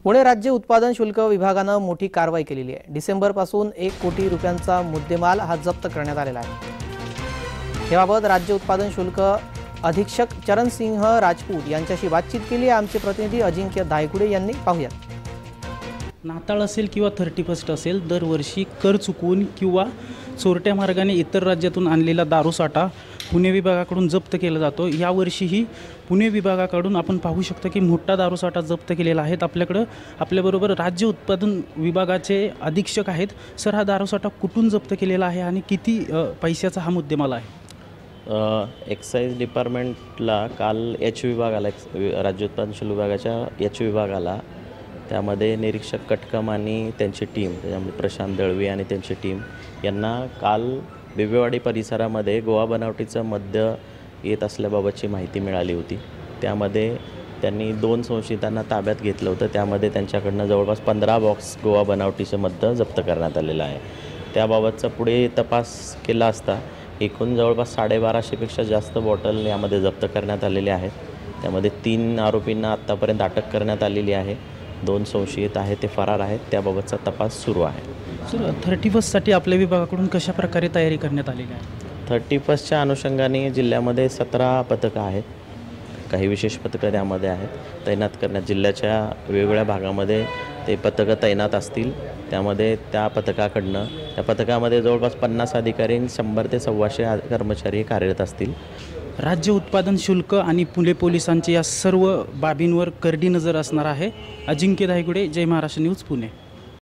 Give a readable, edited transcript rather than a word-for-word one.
पुणे राज्य उत्पादन शुल्क विभागानं मोठी कारवाई केलेली आहे। डिसेंबरपासून 1 कोटी रुपयांचा मुद्देमाल हा जप्त करण्यात आलेला आहे। याबाबत राज्य उत्पादन शुल्क अधीक्षक चरणसिंह राजपूत यांच्याशी बातचीत केली आहे। आमचे प्रतिनिधी अजिंक्य धायगुडे यांनी पाहूयात। नाताळ असेल किंवा 31 असेल, दरवर्षी कर चुकवून किंवा चोरट्या मार्गाने इतर राज्यातून आणलेला दारूसाठा पुणे विभागाकडून जप्त केला जातो। यावर्षीही पुणे विभागाकडून आपण पाहू शकता की मोठा दारूसाठा जप्त केलेला आहे। आपल्याबरोबर राज्य उत्पादन विभागाचे अधीक्षक आहेत। सर, हा दारूसाठा कुठून जप्त केलेला आहे आणि किती पैशाचा हा मुद्देमाल आहे? एक्साईज डिपार्टमेंटला काल एच विभागाला, राज्य उत्पादन शुल्क विभागाच्या एच विभागाला, त्यामध्ये निरीक्षक कटकम आणि त्यांची टीम, त्याच्यामध्ये प्रशांत दळवी आणि त्यांची टीम यांना काल बिबेवाडी परिसरामध्ये गोवा बनावटीचं मद्य येत असल्याबाबतची माहिती मिळाली होती। त्यामध्ये त्यांनी 2 संशयितांना ताब्यात घेतलं होतं। त्यामध्ये त्यांच्याकडनं जवळपास 15 बॉक्स गोवा बनावटीचं मद्य जप्त करण्यात आलेलं आहे। त्याबाबतचा पुढे तपास केला असता एकूण जवळपास 1250पेक्षा जास्त बॉटल यामध्ये जप्त करण्यात आलेले आहेत। त्यामध्ये 3 आरोपींना आत्तापर्यंत अटक करण्यात आलेली आहे। 2 संशयित आहेत ते फरार आहेत। त्याबाबतचा तपास सुरू आहे। सर, 31साठी आपल्या विभागाकडून कशा प्रकारे तयारी करण्यात आलेली आहे? 31च्या अनुषंगाने जिल्ह्यामध्ये 17 पथकं आहेत। काही विशेष पथकं त्यामध्ये आहेत तैनात करण्यात। जिल्ह्याच्या वेगवेगळ्या भागामध्ये ते पथकं तैनात असतील। त्यामध्ये त्या पथकामध्ये जवळपास 50 अधिकारी, 100 ते 125 कर्मचारी कार्यरत असतील। राज्य उत्पादन शुल्क आणि पुणे पोलिसांचे या सर्व बाबींवर करडी नजर असणार आहे। अजिंक्य धायगुडे, जय महाराष्ट्र न्यूज, पुणे।